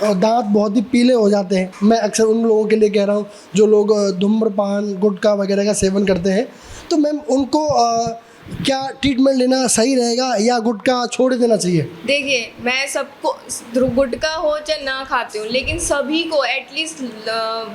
दांत बहुत ही पीले हो जाते हैं। मैं अक्सर उन लोगों के लिए कह रहा हूँ जो लोग धूम्रपान गुटखा वगैरह का सेवन करते हैं, तो मैम उनको क्या ट्रीटमेंट लेना सही रहेगा या गुटखा छोड़ देना चाहिए? देखिए, मैं सबको गुटखा हो चाहे ना खाती हूँ, लेकिन सभी को एटलीस्ट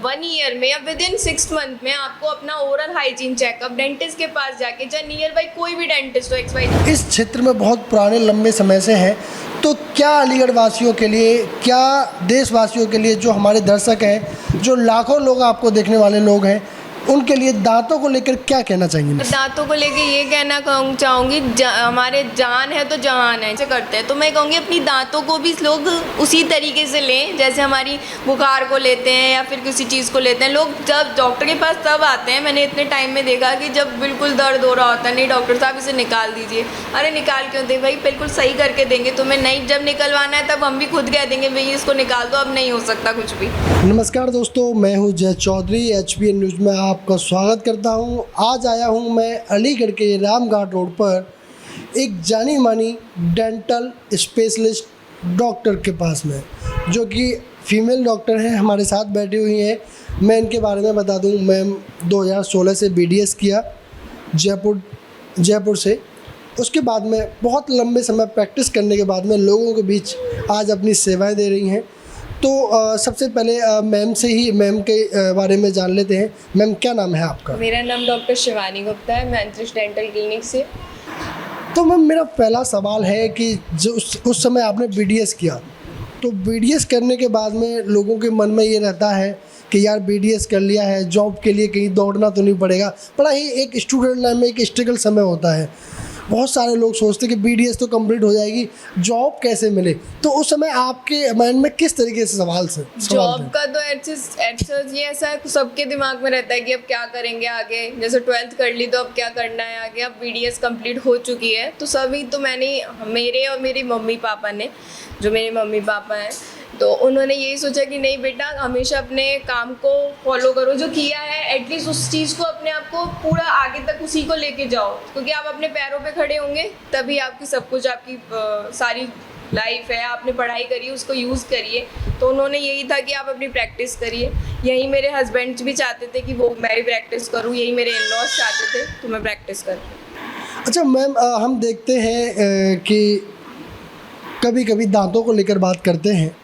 1 ईयर में या विद इन 6 मंथ में आपको अपना ओरल हाइजीन चेकअप डेंटिस्ट के पास जाके, चाहे नियर बाई कोई भी डेंटिस्ट हो XYZ। इस क्षेत्र में बहुत पुराने लंबे समय से हैं, तो क्या अलीगढ़ वासियों के लिए, क्या देशवासियों के लिए, जो हमारे दर्शक हैं, जो लाखों लोग आपको देखने वाले लोग हैं, उनके लिए दांतों को लेकर क्या कहना चाहेंगे? दांतों को लेके ये कहना चाहूँगी, हमारे जान है तो जहान है ऐसे करते हैं, तो मैं कहूँगी अपनी दांतों को भी लोग उसी तरीके से लें जैसे हमारी बुखार को लेते हैं या फिर किसी चीज़ को लेते हैं। लोग जब डॉक्टर के पास तब आते हैं, मैंने इतने टाइम में देखा कि जब बिल्कुल दर्द हो रहा होता है, नहीं डॉक्टर साहब इसे निकाल दीजिए। अरे निकाल क्यों दे भाई, बिल्कुल सही करके देंगे तुम्हें। नहीं, जब निकलवाना है तब हम भी खुद कह देंगे भाई इसको निकाल दो, अब नहीं हो सकता कुछ भी। नमस्कार दोस्तों, मैं हूं जय चौधरी। HBN न्यूज़ में आपका स्वागत करता हूं। आज आया हूं मैं अलीगढ़ के रामघाट रोड पर एक जानी मानी डेंटल स्पेशलिस्ट डॉक्टर के पास में, जो कि फीमेल डॉक्टर हैं, हमारे साथ बैठी हुई हैं। मैं इनके बारे में बता दूं, मैम 2016 से BDS किया जयपुर से। उसके बाद में बहुत लंबे समय प्रैक्टिस करने के बाद में लोगों के बीच आज अपनी सेवाएं दे रही हैं। तो सबसे पहले मैम से ही मैम के बारे में जान लेते हैं। मैम, क्या नाम है आपका? मेरा नाम डॉक्टर शिवानी गुप्ता है, मैं अंतरिक्ष डेंटल क्लिनिक से। तो मैम, मेरा पहला सवाल है कि जो उस समय आपने BDS किया, तो BDS करने के बाद में लोगों के मन में ये रहता है कि यार BDS कर लिया है, जॉब के लिए कहीं दौड़ना तो नहीं पड़ेगा। बड़ा ही एक स्टूडेंट लाइफ में एक स्ट्रगल समय होता है। बहुत सारे लोग सोचते हैं कि BDS तो कंप्लीट हो जाएगी, जॉब कैसे मिले? तो उस समय आपके माइंड में किस तरीके से सवाल जॉब का तो ये ऐसा सबके दिमाग में रहता है कि अब क्या करेंगे आगे, जैसे 12th कर ली तो अब क्या करना है आगे। अब BDS कंप्लीट हो चुकी है तो सभी, तो मेरे और मेरी मम्मी पापा ने, जो मेरे मम्मी पापा हैं, तो उन्होंने यही सोचा कि नहीं बेटा, हमेशा अपने काम को फॉलो करो, जो किया है एटलीस्ट उस चीज़ को, अपने आप को पूरा आगे तक उसी को लेके जाओ, क्योंकि आप अपने पैरों पे खड़े होंगे तभी आपकी सब कुछ, आपकी सारी लाइफ है, आपने पढ़ाई करी उसको यूज़ करिए। तो उन्होंने यही था कि आप अपनी प्रैक्टिस करिए। यही मेरे हस्बैंड भी चाहते थे कि वो मैं भी प्रैक्टिस करूँ, यही मेरे इन-लॉज चाहते थे तो मैं प्रैक्टिस करूँ। अच्छा मैम, हम देखते हैं कि कभी कभी दांतों को लेकर बात करते हैं,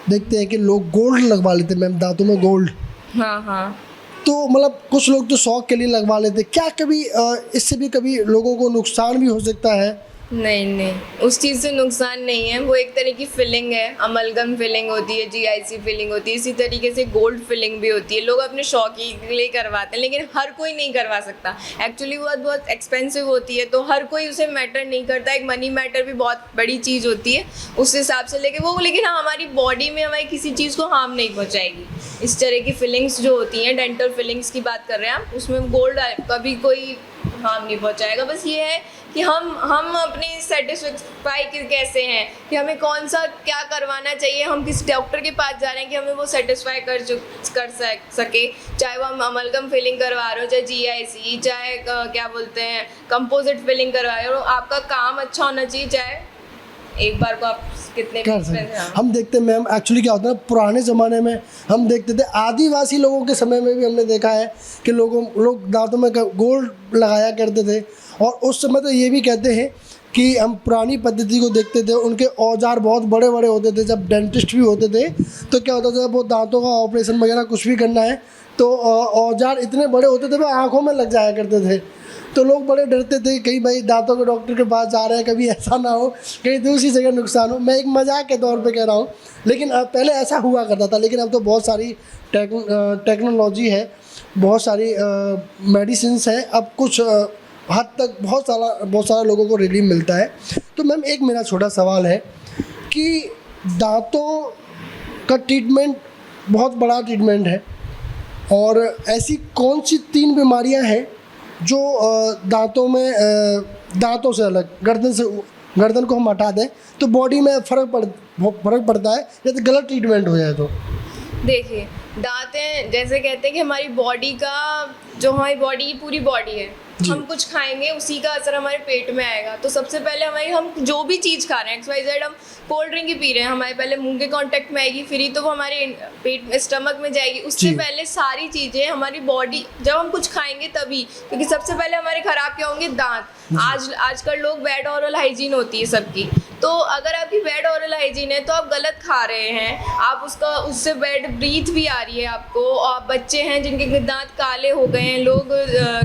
देखते हैं कि लोग गोल्ड लगवा लेते हैं मैम, दांतों में गोल्ड। हाँ हाँ। तो मतलब कुछ लोग तो शौक के लिए लगवा लेते हैं। क्या कभी इससे भी कभी लोगों को नुकसान भी हो सकता है? नहीं, उस चीज़ से नुकसान नहीं है। वो एक तरह की फिलिंग है, अमलगम फिलिंग होती है, GIC फिलिंग होती है, इसी तरीके से गोल्ड फिलिंग भी होती है। लोग अपने शौक के लिए करवाते हैं, लेकिन हर कोई नहीं करवा सकता। एक्चुअली वो बहुत एक्सपेंसिव होती है, तो हर कोई उसे मैटर नहीं करता। एक मनी मैटर भी बहुत बड़ी चीज़ होती है उस हिसाब से, लेकिन हाँ, हमारी बॉडी में हमारी किसी चीज़ को हार्म नहीं पहुँचाएगी। इस तरह की फिलिंग्स जो होती हैं, डेंटल फिलिंग्स की बात कर रहे हैं आप, उसमें गोल्ड कभी कोई हार्म नहीं पहुँचाएगा। बस ये है कि हम अपने सेटिस्फाई कैसे हैं, कि हमें कौन सा क्या करवाना चाहिए, हम किस डॉक्टर के पास जा रहे हैं कि हमें वो सेटिस्फाई कर सके। चाहे वो हम अमलगम फिलिंग करवा रहे हो, चाहे GIC, चाहे क्या बोलते हैं कंपोजिट फिलिंग करवा रहे हो, आपका काम अच्छा होना चाहिए, चाहे एक बार को आप कितने कर सकते। हम देखते हैं मैम, एक्चुअली क्या होता है, पुराने ज़माने में हम देखते थे, आदिवासी लोगों के समय में भी हमने देखा है कि लोग दांतों में गोल्ड लगाया करते थे। और उस समय तो ये भी कहते हैं कि हम पुरानी पद्धति को देखते थे, उनके औजार बहुत बड़े बड़े होते थे। जब डेंटिस्ट भी होते थे तो क्या होता था, वो दांतों का ऑपरेशन वगैरह कुछ भी करना है तो औजार इतने बड़े होते थे, वो आँखों में लग जाया करते थे। तो लोग बड़े डरते थे कहीं भाई दांतों के डॉक्टर के पास जा रहे हैं, कभी ऐसा ना हो कहीं दूसरी जगह नुकसान हो। मैं एक मजाक के तौर पे कह रहा हूँ, लेकिन पहले ऐसा हुआ करता था। लेकिन अब तो बहुत सारी टेक्नोलॉजी है, बहुत सारी मेडिसिन्स हैं, अब कुछ हद तक बहुत सारा लोगों को रिलीफ मिलता है। तो मैम, एक मेरा छोटा सवाल है कि दांतों का ट्रीटमेंट बहुत बड़ा ट्रीटमेंट है, और ऐसी कौन सी 3 बीमारियां हैं जो दांतों से अलग, गर्दन को हम हटा दें तो बॉडी में फ़र्क पड़ता है, यदि गलत ट्रीटमेंट हो जाए तो? देखिए, दांतें जैसे कहते हैं कि हमारी बॉडी का, जो हमारी बॉडी की पूरी बॉडी है, जी। हम कुछ खाएंगे उसी का असर हमारे पेट में आएगा। तो सबसे पहले हमारी, हम जो भी चीज़ खा रहे हैं, XYZ, हम कोल्ड ड्रिंक ही पी रहे हैं, हमारे पहले मुंह के कांटेक्ट में आएगी, फिर ही तो वो हमारे पेट में, स्टमक में जाएगी। उससे जी। पहले सारी चीज़ें हमारी बॉडी, जब हम कुछ खाएंगे तभी, क्योंकि सबसे पहले हमारे खराब क्या होंगे, दांत। आजकल लोग बैड ओरल हाइजीन होती है सबकी, तो अगर आपकी बैड ओरल हाइजीन है तो आप गलत खा रहे हैं, आप उससे बैड ब्रीथ भी आ रही है आपको। और बच्चे हैं जिनके दांत काले हो गए हैं, लोग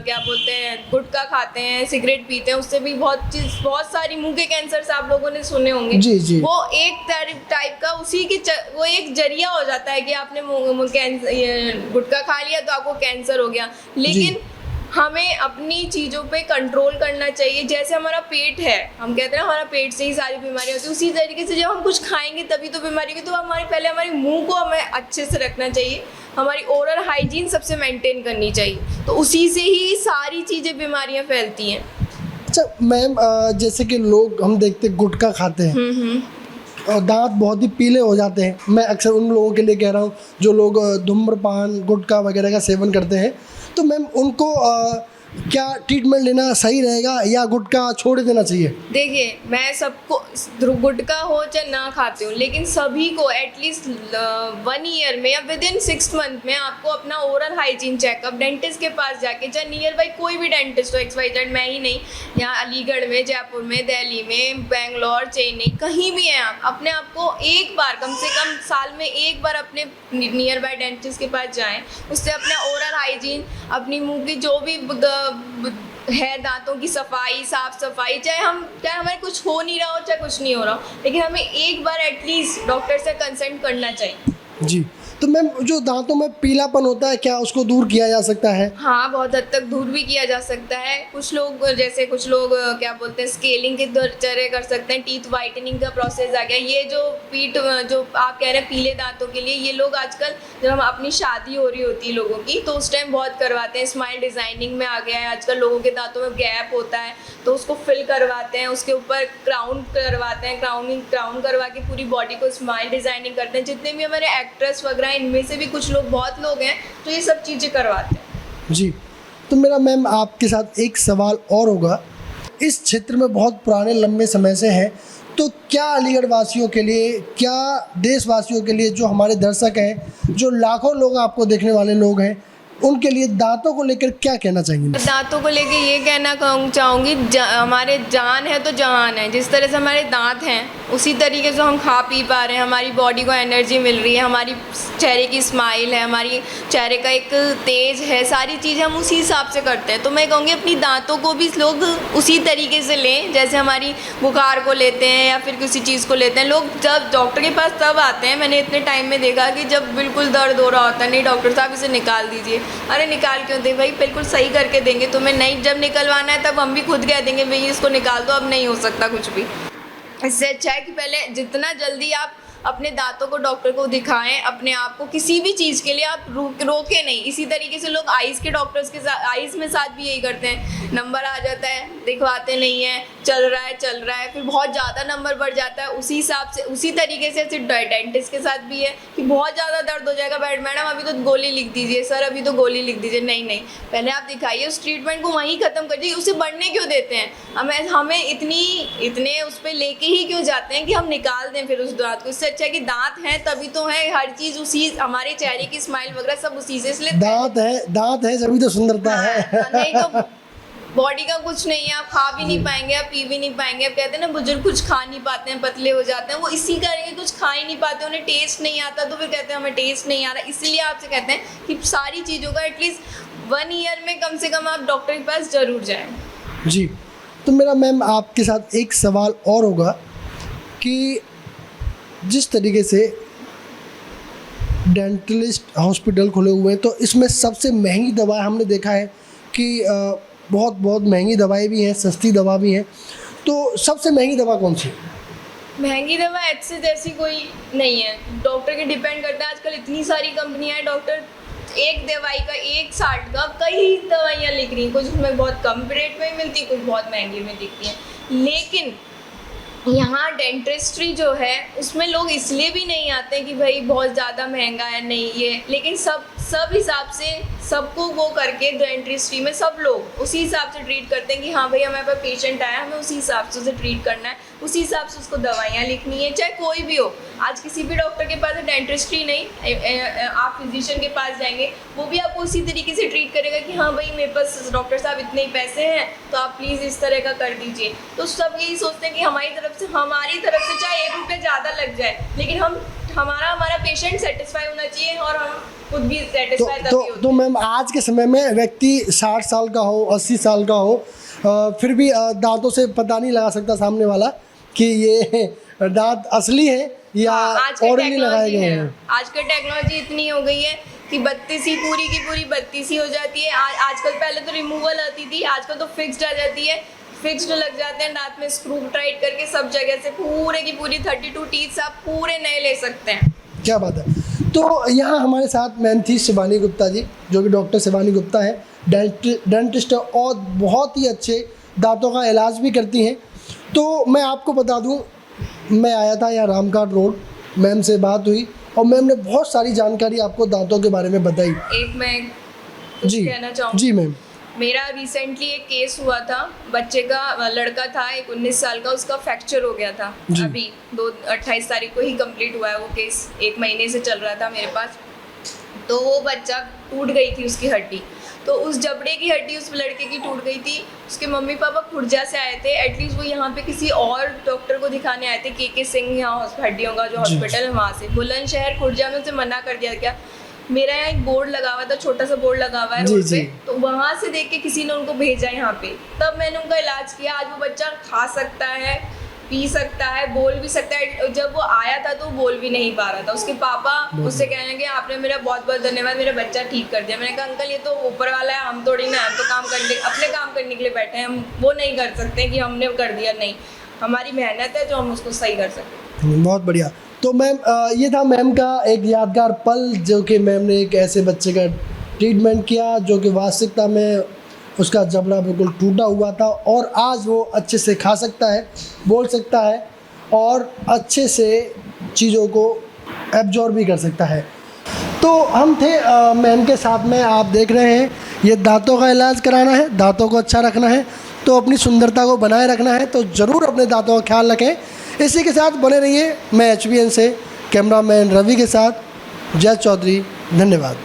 क्या बोलते हैं, गुटखा खाते हैं, सिगरेट पीते हैं, उससे भी बहुत सारी मुंह के कैंसर्स आप लोगों ने सुने होंगे। जी, जी। वो एक टाइप का वो एक जरिया हो जाता है कि आपने गुटखा खा लिया तो आपको कैंसर हो गया। लेकिन हमें अपनी चीज़ों पे कंट्रोल करना चाहिए। जैसे हमारा पेट है, हम कहते हैं ना हमारा पेट से ही सारी बीमारियाँ होती है, उसी तरीके से जब हम कुछ खाएंगे तभी तो बीमारी होगी। तो हमारे मुंह को हमें अच्छे से रखना चाहिए, हमारी ओरल हाइजीन सबसे मेंटेन करनी चाहिए, तो उसी से ही सारी चीज़ें, बीमारियाँ फैलती हैं। अच्छा मैम, जैसे कि लोग हम देखते गुटखा खाते हैं और दांत बहुत ही पीले हो जाते हैं। मैं अक्सर उन लोगों के लिए कह रहा हूँ जो लोग धूम्रपान गुटखा वगैरह का सेवन करते हैं, तो मैम उनको क्या ट्रीटमेंट लेना सही रहेगा या गुटखा छोड़ देना चाहिए? देखिए, मैं सबको, गुटखा हो चाहे ना खाते हो, लेकिन सभी को एटलीस्ट 1 ईयर में या विदिन 6 मंथ में आपको अपना ओरल हाइजीन चेकअप डेंटिस्ट के पास जाके, चाहे नियर बाई कोई भी डेंटिस्ट हो, XYZ, मैं ही नहीं, यहाँ अलीगढ़ में, जयपुर में, दिल्ली में, बेंगलोर, चेन्नई, कहीं भी हैं आप, अपने आप को एक बार, कम से कम साल में एक बार अपने नियर बाई डेंटिस्ट के पास जाएं, उससे अपना ओरल हाइजीन, अपनी मुंह की जो भी है, दांतों की सफाई, साफ सफाई, चाहे हमें कुछ हो नहीं रहा हो, चाहे कुछ नहीं हो रहा हो, लेकिन हमें एक बार एटलीस्ट डॉक्टर से कंसल्ट करना चाहिए। जी, तो मैम जो दांतों में पीलापन होता है, क्या उसको दूर किया जा सकता है? हाँ, बहुत हद तक दूर भी किया जा सकता है। कुछ लोग क्या बोलते हैं, स्केलिंग के तरह कर सकते हैं, टीथ वाइटनिंग का प्रोसेस आ गया। ये जो आप कह रहे हैं पीले दांतों के लिए, ये लोग आजकल, जब हम अपनी शादी हो रही होती है लोगों की, तो उस टाइम बहुत करवाते हैं। स्माइल डिज़ाइनिंग में आ गया है आजकल, लोगों के दांतों में गैप होता है तो उसको फिल करवाते हैं, उसके ऊपर क्राउन करवाते हैं, क्राउन करवा के पूरी बॉडी को स्माइल डिज़ाइनिंग करते हैं। जितने भी हमारे एक्ट्रेस वगैरह, इनमें से भी बहुत लोग हैं तो ये सब चीज़ें करवाते हैं। जी, तो मेरा मैम आपके साथ एक सवाल और होगा। इस क्षेत्र में बहुत पुराने लंबे समय से हैं, तो क्या अलीगढ़ वासियों के लिए, क्या देशवासियों के लिए, जो हमारे दर्शक हैं, जो लाखों लोग आपको देखने वाले लोग हैं, उनके लिए दांतों को लेकर क्या कहना चाहेंगे? दांतों को लेके ये कहना चाहूँगी, हमारे जान है तो जहान है। जिस तरह से हमारे दांत हैं, उसी तरीके से हम खा पी पा रहे हैं, हमारी बॉडी को एनर्जी मिल रही है, हमारी चेहरे की स्माइल है, हमारी चेहरे का एक तेज है, सारी चीज़ें हम उसी हिसाब से करते हैं। तो मैं कहूँगी अपनी दांतों को भी लोग उसी तरीके से लें, जैसे हमारी बुखार को लेते हैं या फिर किसी चीज़ को लेते हैं। लोग जब डॉक्टर के पास तब आते हैं, मैंने इतने टाइम में देखा कि जब बिल्कुल दर्द हो रहा होता है, नहीं डॉक्टर साहब इसे निकाल दीजिए। अरे निकाल क्यों दे भाई, बिल्कुल सही करके देंगे तुम्हें। नहीं, जब निकलवाना है तब हम भी खुद कह देंगे भाई इसको निकाल दो, अब नहीं हो सकता कुछ भी। इससे अच्छा है कि पहले जितना जल्दी आप अपने दांतों को डॉक्टर को दिखाएं, अपने आप को किसी भी चीज़ के लिए आप रोके नहीं। इसी तरीके से लोग आइज़ के डॉक्टर्स के साथ, आइज़ में साथ भी यही करते हैं, नंबर आ जाता है, दिखवाते नहीं है, चल रहा है, फिर बहुत ज़्यादा नंबर बढ़ जाता है। उसी हिसाब से, उसी तरीके से डेंटिस्ट के साथ भी है कि बहुत ज़्यादा दर्द हो जाएगा, मैडम अभी तो गोली लिख दीजिए, सर अभी तो गोली लिख दीजिए। नहीं, पहले आप दिखाइए, उस ट्रीटमेंट को वहीं ख़त्म कर दीजिए। उसे बढ़ने क्यों देते हैं? हमें इतने उस पर लेके ही क्यों जाते हैं कि हम निकाल दें फिर उस दांत को? इससे अच्छा है कि दांत हैं तभी तो है, हर चीज़ उसी, हमारे चेहरे की स्माइल वगैरह सब उसी से, इसलिए दांत है जब तो सुंदरता है। नहीं तो बॉडी का कुछ नहीं है, आप खा भी नहीं पाएंगे, आप पी भी नहीं पाएंगे। आप कहते हैं ना बुजुर्ग कुछ खा नहीं पाते हैं, पतले हो जाते हैं, वो इसी करेंगे, कुछ खा ही नहीं पाते, उन्हें टेस्ट नहीं आता, तो फिर कहते हैं हमें टेस्ट नहीं आ रहा। इसीलिए आपसे कहते हैं कि सारी चीज़ों का एटलीस्ट 1 ईयर में कम से कम आप डॉक्टर के पास ज़रूर जाएँ। जी, तो मेरा मैम आपके साथ एक सवाल और होगा कि जिस तरीके से डेंटलिस्ट हॉस्पिटल खुले हुए हैं, तो इसमें सबसे महंगी दवा हमने देखा है कि बहुत महंगी दवाएं भी हैं, सस्ती दवा भी हैं, तो सबसे महंगी दवा कौन सी? महंगी दवा ऐसे जैसी कोई नहीं है, डॉक्टर के डिपेंड करता है। आजकल इतनी सारी कंपनियां हैं, डॉक्टर एक दवाई का 160 का कई दवाइयाँ लिख रही हैं, कुछ उसमें बहुत कम रेट में मिलती, कुछ बहुत महंगी में दिखती हैं। लेकिन यहाँ डेंटिस्ट्री जो है उसमें लोग इसलिए भी नहीं आते कि भाई बहुत ज़्यादा महंगा है, नहीं ये, लेकिन सब हिसाब से सबको वो करके डेंटिस्ट्री में सब लोग उसी हिसाब से ट्रीट करते हैं कि हाँ भाई हमारे पास पेशेंट आया, हमें उसी हिसाब से उसे ट्रीट करना है, उसी हिसाब से उसको दवाइयाँ लिखनी है, चाहे कोई भी हो। आज किसी भी डॉक्टर के पास डेंटिस्ट्री नहीं, आप फिजिशियन के पास जाएंगे, वो भी आपको उसी तरीके से ट्रीट करेगा कि हाँ भाई मेरे पास डॉक्टर साहब इतने ही पैसे हैं तो आप प्लीज़ इस तरह का कर दीजिए। तो सब यही सोचते हैं कि हमारी तरफ से चाहे 1 रुपया ज़्यादा लग जाए, लेकिन हमारा पेशेंट सेटिस्फाई होना चाहिए और हम खुद भी सेटिस्फाई तभी होते हैं। तो मैम आज के समय में व्यक्ति 60 साल का हो, 80 साल का हो, फिर भी दांतों से पता नहीं लगा सकता सामने वाला कि ये दांत असली है या ऑर्डिनरी लगाए गए हैं। आजकल टेक्नोलॉजी इतनी हो गई है कि 32 पूरी की पूरी 32 हो जाती है। आजकल पहले तो रिमूवल आती थी, आजकल तो फिक्स्ड आ जाती है। फिक्स्ड लग जाते हैं दांत में, स्क्रू टाइट करके सब जगह से पूरे की पूरी 32 टीथ आप पूरे नए ले सकते हैं। क्या बात है। तो यहाँ हमारे साथ मैम थी शिवानी गुप्ता जी, जो कि डॉक्टर शिवानी गुप्ता है, डेंटिस्ट और बहुत ही अच्छे दांतों का इलाज भी करती हैं। तो मैं आपको बता दूं, मैं आया था यहाँ रामघाट रोड, मैम से बात हुई और मैम ने बहुत सारी जानकारी आपको दांतों के बारे में बताई। एक मैं कुछ कहना चाहूँगी। जी मैम। मेरा रिसेंटली एक केस हुआ था, बच्चे का, लड़का था एक 19 साल का, उसका फ्रैक्चर हो गया था। अभी 28 तारीख को ही कंप्लीट हुआ है वो केस, 1 महीने से चल रहा था मेरे पास। तो वो बच्चा टूट गई थी उसकी हड्डी, तो उस जबड़े की हड्डी उस लड़के की टूट गई थी। उसके मम्मी पापा खुर्जा से आए थे, एटलीस्ट वो यहाँ पे किसी और डॉक्टर को दिखाने आए थे, के सिंह यहाँ हड्डियों का जो हॉस्पिटल है वहाँ से। बुलंदशहर खुर्जा में उसे मना कर दिया गया। मेरा यहाँ एक बोर्ड लगा हुआ था, छोटा सा बोर्ड लगा हुआ है रोड पे, तो वहाँ से देख के किसी ने उनको भेजा यहाँ पे, तब मैंने उनका इलाज किया। आज वो बच्चा खा सकता है, पी सकता है, बोल भी सकता है। जब वो आया था तो बोल भी नहीं पा रहा था। उसके पापा उससे कहने लगे आपने मेरा बहुत बहुत धन्यवाद, मेरा बच्चा ठीक कर दिया। मैंने कहा अंकल ये तो ऊपर वाला है, हम थोड़ी ना, हम तो अपने काम करने के लिए बैठे हैं, हम वो नहीं कर सकते कि हमने कर दिया, नहीं, हमारी मेहनत है जो हम उसको सही कर सकते। बहुत बढ़िया। तो मैम ये था मैम का एक यादगार पल, जो कि मैम ने एक ऐसे बच्चे का ट्रीटमेंट किया जो कि वास्तविकता में उसका जबड़ा बिल्कुल टूटा हुआ था और आज वो अच्छे से खा सकता है, बोल सकता है और अच्छे से चीज़ों को एब्जॉर्ब भी कर सकता है। तो हम थे मैम के साथ में, आप देख रहे हैं ये दांतों का इलाज कराना है, दांतों को अच्छा रखना है, तो अपनी सुंदरता को बनाए रखना है, तो ज़रूर अपने दांतों का ख्याल रखें। इसी के साथ बने रहिए। मैं HBN से कैमरामैन रवि के साथ जय चौधरी, धन्यवाद।